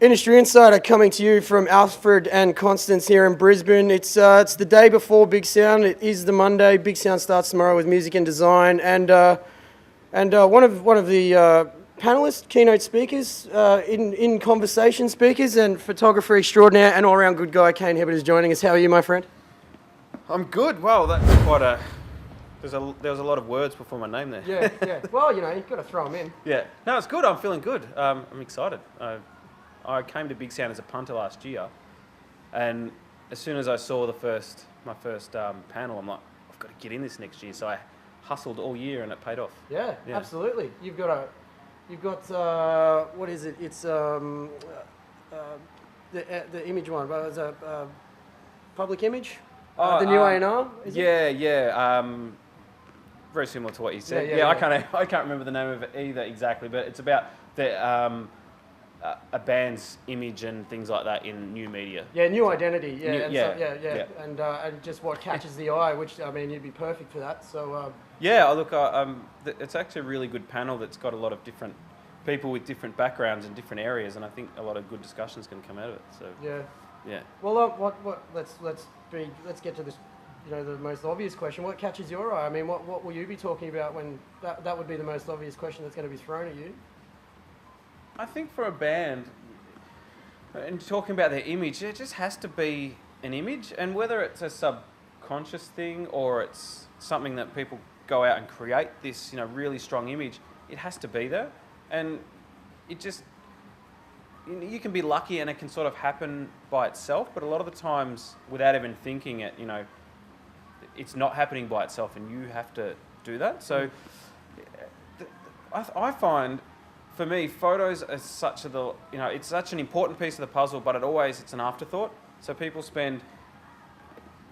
Industry Insider coming to you from Alfred and Constance here in Brisbane. It's the day before Bigsound. It is the Monday. Bigsound starts tomorrow with music and design, and one of the panelists, keynote speakers, in conversation speakers, and photographer extraordinaire and all-round good guy, Kane Hibberd is joining us. How are you, my friend? I'm good. Well, that's quite a. There was a lot of words before my name there. Yeah. Well, you know, you've got to throw them in. Yeah. No, it's good. I'm feeling good. I'm excited. I came to Bigsound as a punter last year, and as soon as I saw my first panel, I'm like, I've got to get in this next year. So I hustled all year, and it paid off. Yeah. Absolutely. You've got what is it? It's the image one, but it's a public image. The new A&R. Yeah. Very similar to what you said. Yeah. I can't remember the name of it either exactly, but it's about the a band's image and things like that in new media. Yeah, new identity. Yeah, and just what catches the eye, which I mean, you'd be perfect for that. So it's actually a really good panel that's got a lot of different people with different backgrounds in different areas, and I think a lot of good discussions can come out of it. So yeah. Well, let's get to this. You know, the most obvious question: what catches your eye? I mean, what will you be talking about when that would be the most obvious question that's going to be thrown at you? I think for a band, and talking about their image, it just has to be an image, and whether it's a subconscious thing or it's something that people go out and create this, really strong image, it has to be there, and it just, you can be lucky and it can sort of happen by itself, but a lot of the times, without even thinking it, it's not happening by itself, and you have to do that. So, I find, for me, photos are it's such an important piece of the puzzle, but it's an afterthought. So people spend,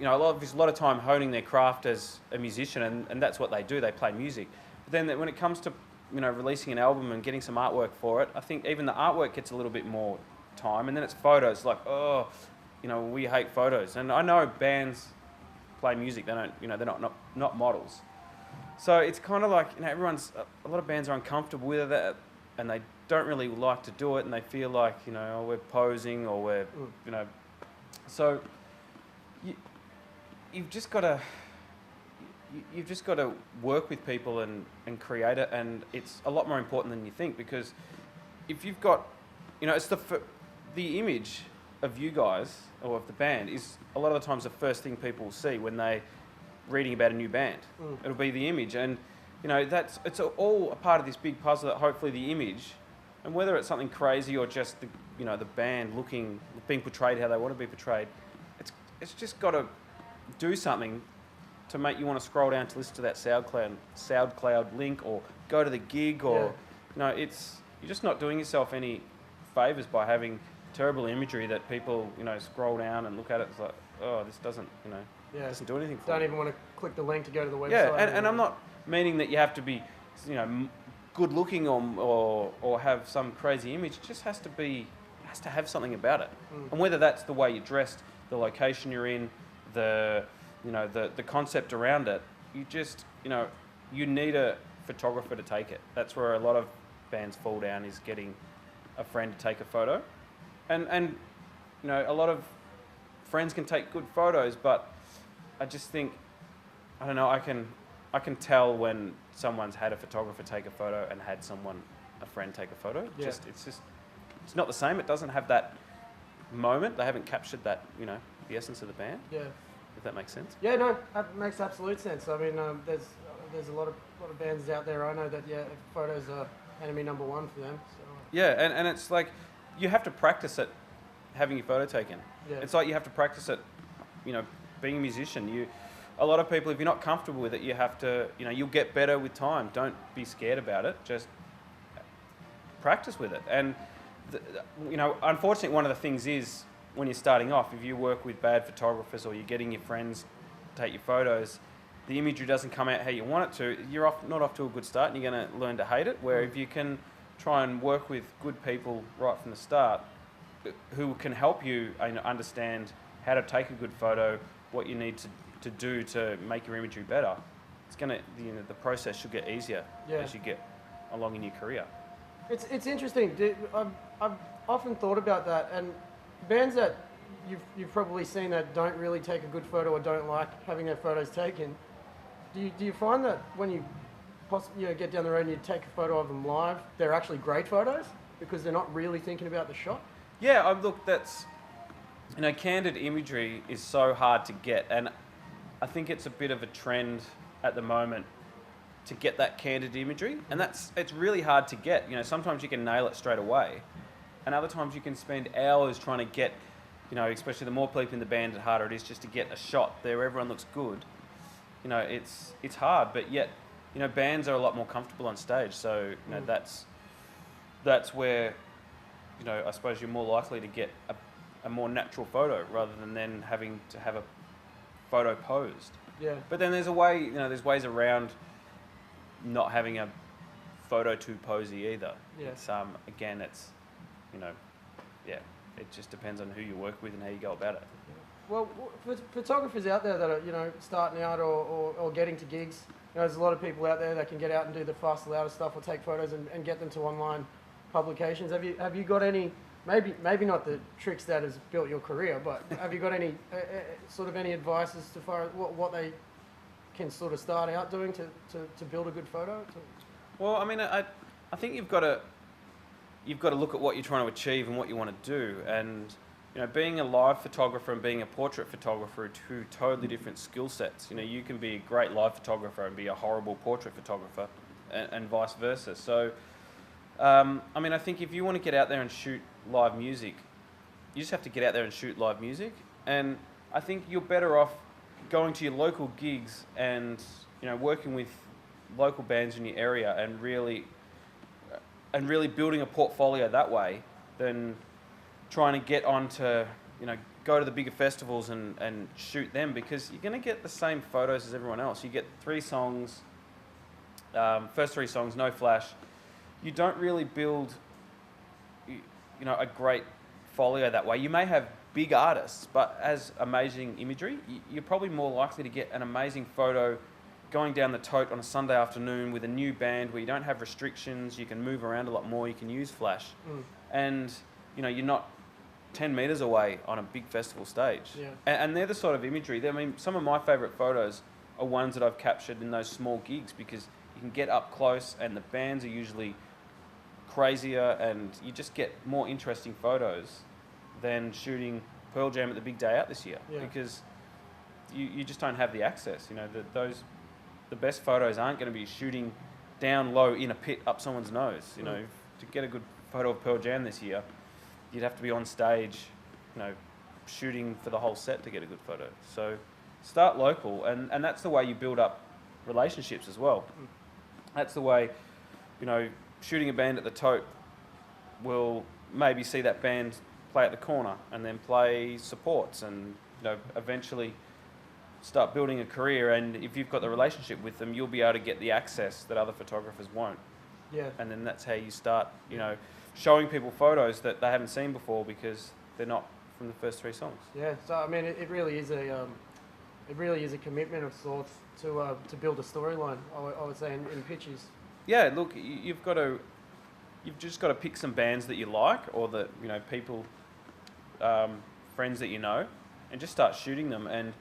a lot of time honing their craft as a musician, and that's what they do. They play music. But then when it comes to, releasing an album and getting some artwork for it, I think even the artwork gets a little bit more time, and then it's photos. Like, we hate photos, and I know bands play music. They don't, they're not models. So it's kind of like, a lot of bands are uncomfortable with that, and they don't really like to do it, and they feel like, we're posing, or we're, So you've just got to work with people and create it, and it's a lot more important than you think, because if you've got, it's the image of you guys or of the band is a lot of the times the first thing people will see when they're reading about a new band. It'll be the image, and it's all a part of this big puzzle that hopefully the image, and whether it's something crazy or just the band being portrayed how they want to be portrayed, it's just got to do something to make you want to scroll down to listen to that SoundCloud link or go to the gig, or you're just not doing yourself any favors by having terrible imagery that people scroll down and look at it. It's like, oh, this doesn't doesn't do anything for me. Don't even want to click the link to go to the website. Yeah, and I'm not meaning that you have to be, good looking or have some crazy image. It just has to have something about it. And whether that's the way you're dressed, the location you're in, the concept around it, you need a photographer to take it. That's where a lot of bands fall down, is getting a friend to take a photo. And a lot of friends can take good photos, but I just think, I don't know, I can tell when someone's had a photographer take a photo and had a friend take a photo. Yeah. It's not the same. It doesn't have that moment. They haven't captured that, the essence of the band. Yeah. If that makes sense. Yeah, no, that makes absolute sense. I mean, there's a lot of bands out there. I know that photos are enemy number one for them. So. Yeah, and it's like you have to practice it, having your photo taken. Yeah. It's like you have to practice it, being a musician. A lot of people, if you're not comfortable with it, you have to, you'll get better with time. Don't be scared about it. Just practice with it. And, unfortunately, one of the things is, when you're starting off, if you work with bad photographers or you're getting your friends to take your photos, the imagery doesn't come out how you want it to, you're not off to a good start, and you're going to learn to hate it. Where if you can try and work with good people right from the start, who can help you understand how to take a good photo, what you need to do to make your imagery better, it's going to, the process should get easier as you get along in your career. It's interesting. I've often thought about that, and bands that you've probably seen that don't really take a good photo or don't like having their photos taken. Do you find that when you get down the road and you take a photo of them live, they're actually great photos because they're not really thinking about the shot? Yeah, look, that's, candid imagery is so hard to get, and I think it's a bit of a trend at the moment to get that candid imagery, and it's really hard to get. Sometimes you can nail it straight away, and other times you can spend hours trying to get, especially the more people in the band, the harder it is just to get a shot there. Everyone looks good. It's hard, but yet, bands are a lot more comfortable on stage, so that's where, I suppose you're more likely to get a more natural photo rather than then having to have a photo posed. Yeah. But then there's a way, there's ways around not having a photo too posy either. Yeah. It's, again, it's, it just depends on who you work with and how you go about it. Well, for photographers out there that are, starting out or getting to gigs, there's a lot of people out there that can get out and do the fast, louder stuff or take photos and get them to online publications. Have you got any, maybe not the tricks that has built your career, but have you got any sort of any advice as to far as what they can sort of start out doing to build a good photo? Well, I think you've got to look at what you're trying to achieve and what you want to do, and being a live photographer and being a portrait photographer are two totally different skill sets. You can be a great live photographer and be a horrible portrait photographer, and vice versa. So, I think if you want to get out there and shoot live music, you just have to get out there and shoot live music. And I think you're better off going to your local gigs and working with local bands in your area and really building a portfolio that way than trying to get on to, go to the bigger festivals and shoot them, because you're going to get the same photos as everyone else. You get 3 songs, first 3 songs, no flash. You don't really build, a great folio that way. You may have big artists, but as amazing imagery, you're probably more likely to get an amazing photo going down the tote on a Sunday afternoon with a new band where you don't have restrictions, you can move around a lot more, you can use flash. And, you're not 10 metres away on a big festival stage. Yeah. And they're the sort of imagery. Some of my favourite photos are ones that I've captured in those small gigs, because you can get up close and the bands are usually crazier and you just get more interesting photos than shooting Pearl Jam at the big day out this year. Yeah. Because you just don't have the access. The best photos aren't going to be shooting down low in a pit up someone's nose. To get a good photo of Pearl Jam this year, you'd have to be on stage, shooting for the whole set to get a good photo. So start local, and that's the way you build up relationships as well. That's the way, shooting a band at the Tote will maybe see that band play at the corner and then play supports and, eventually start building a career. And if you've got the relationship with them, you'll be able to get the access that other photographers won't. Yeah. And then that's how you start, showing people photos that they haven't seen before because they're not from the first 3 songs. Yeah. So it really is a commitment of sorts to build a storyline. I would say in pictures. Yeah. Look, you've just got to pick some bands that you like, or that people, friends that and just start shooting them. And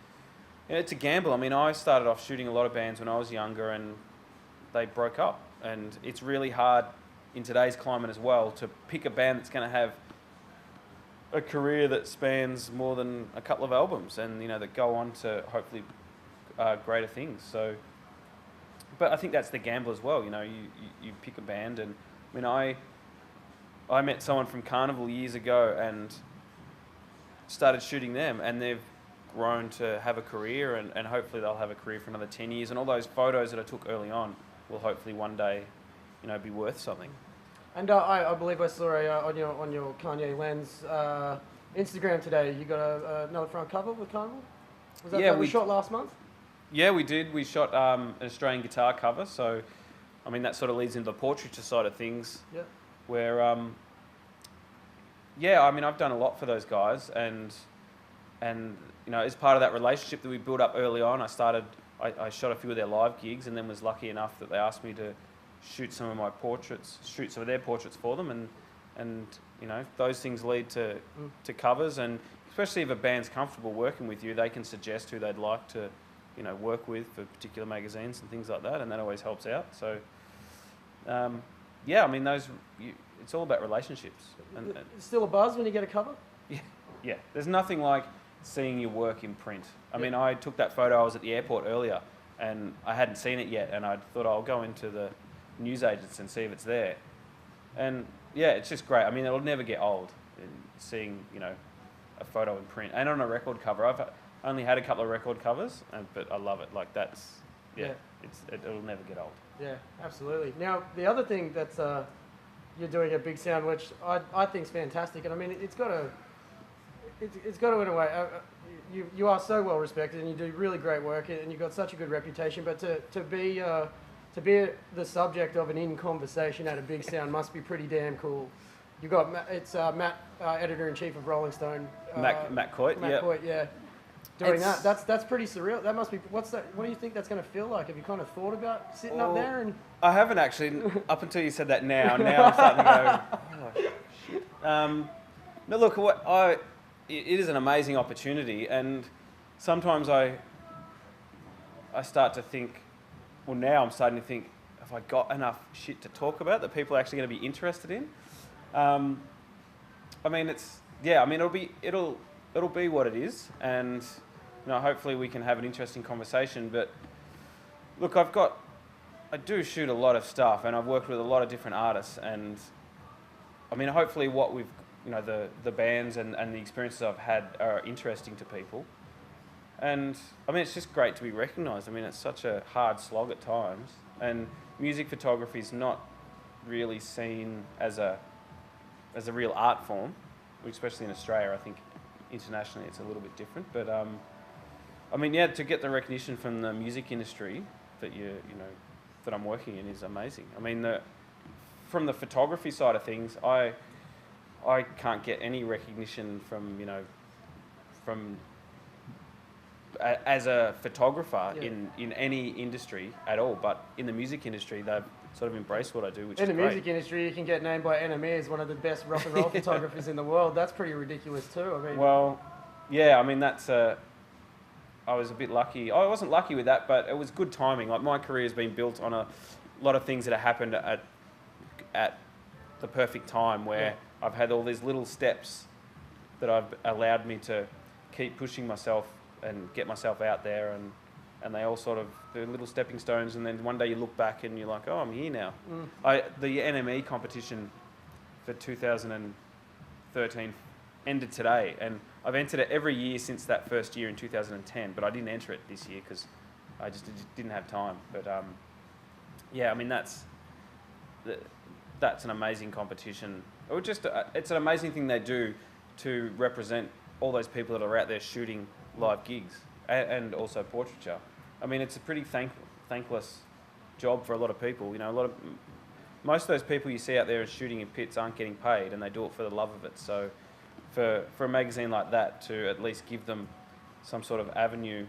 it's a gamble. I started off shooting a lot of bands when I was younger, and they broke up. And it's really hard in today's climate as well to pick a band that's going to have a career that spans more than a couple of albums, and that go on to hopefully greater things. So, but I think that's the gamble as well. You pick a band, and I met someone from Carnival years ago and started shooting them, and they've grown to have a career, and hopefully they'll have a career for another 10 years. And all those photos that I took early on will hopefully one day, be worth something. And I believe I saw on your Kanye Lens Instagram today, you got another front cover with Carnival? Was that we shot last month? Yeah, we did. We shot an Australian guitar cover, so that sort of leads into the portraiture side of things. Yeah. Where I've done a lot for those guys, and as part of that relationship that we built up early on, I shot a few of their live gigs, and then was lucky enough that they asked me to shoot some of their portraits for them, and those things lead to covers, and especially if a band's comfortable working with you, they can suggest who they'd like to work with for particular magazines and things like that, and that always helps out. So it's all about relationships. And still a buzz when you get a cover? Yeah, there's nothing like seeing your work in print. I mean, I took that photo, I was at the airport earlier, and I hadn't seen it yet, and I thought I'll go into the newsagents and see if it's there. And yeah, it's just great. I mean, it'll never get old, seeing, a photo in print. And on a record cover, I've only had a couple of record covers, but I love it. Like it'll never get old. Yeah, absolutely. Now, the other thing that's you're doing at Bigsound, which I think is fantastic, and I mean, it's got to in a way. You are so well respected, and you do really great work, and you've got such a good reputation. But to be the subject of an in conversation at a Bigsound must be pretty damn cool. You got Matt, editor in chief of Rolling Stone. Matt Coit. Matt Coit, yeah. Doing that, that's pretty surreal. That must be. What's that? What do you think that's going to feel like? Have you kind of thought about sitting up there? And I haven't actually, up until you said that. Now I'm starting to go. Oh, shit. No, look, it is an amazing opportunity, and sometimes I start to think. Well, now I'm starting to think, have I got enough shit to talk about that people are actually going to be interested in? I mean, it'll be what it is, and hopefully we can have an interesting conversation. But look, I do shoot a lot of stuff, and I've worked with a lot of different artists, and I mean, hopefully what we've, the bands and the experiences I've had are interesting to people. And I mean, it's just great to be recognised. I mean, it's such a hard slog at times, and music photography is not really seen as a real art form, especially in Australia. I think internationally it's a little bit different, but I mean, yeah, to get the recognition from the music industry that that I'm working in is amazing. I mean, from the photography side of things, I can't get any recognition from as a photographer in any industry at all, but in the music industry they've sort of embraced what I do, which is great. In the music industry, you can get named by NME as one of the best rock and roll photographers in the world. That's pretty ridiculous too. I mean, well, yeah, I mean, that's I was a bit lucky. I wasn't lucky with that, but it was good timing. Like, my career has been built on a lot of things that have happened at the perfect time, where I've had all these little steps that have allowed me to keep pushing myself and get myself out there, and they all sort of, they're little stepping stones, and then one day you look back and you're like, oh, I'm here now. The NME competition for 2013 ended today, and I've entered it every year since that first year in 2010, but I didn't enter it this year because I just didn't have time. But yeah, I mean, that's an amazing competition. It's an amazing thing they do to represent all those people that are out there shooting live gigs and also portraiture. I mean, it's a pretty thankless job for a lot of people. Most of those people you see out there shooting in pits aren't getting paid, and they do it for the love of it. So for a magazine like that to at least give them some sort of avenue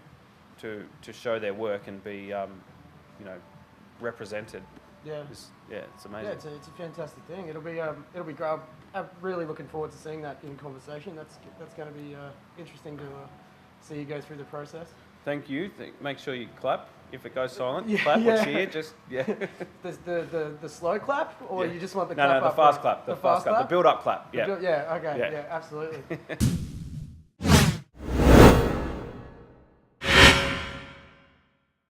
to show their work and be represented. It's amazing. Yeah, it's a fantastic thing. It'll be great. I'm really looking forward to seeing that in conversation. That's going to be interesting to see you go through the process. Thank you. Make sure you clap. If it goes silent, clap or cheer. Just The slow clap, or you just want the clap? No, the fast clap. The fast clap. The build up clap. Yeah. Okay. Yeah, absolutely.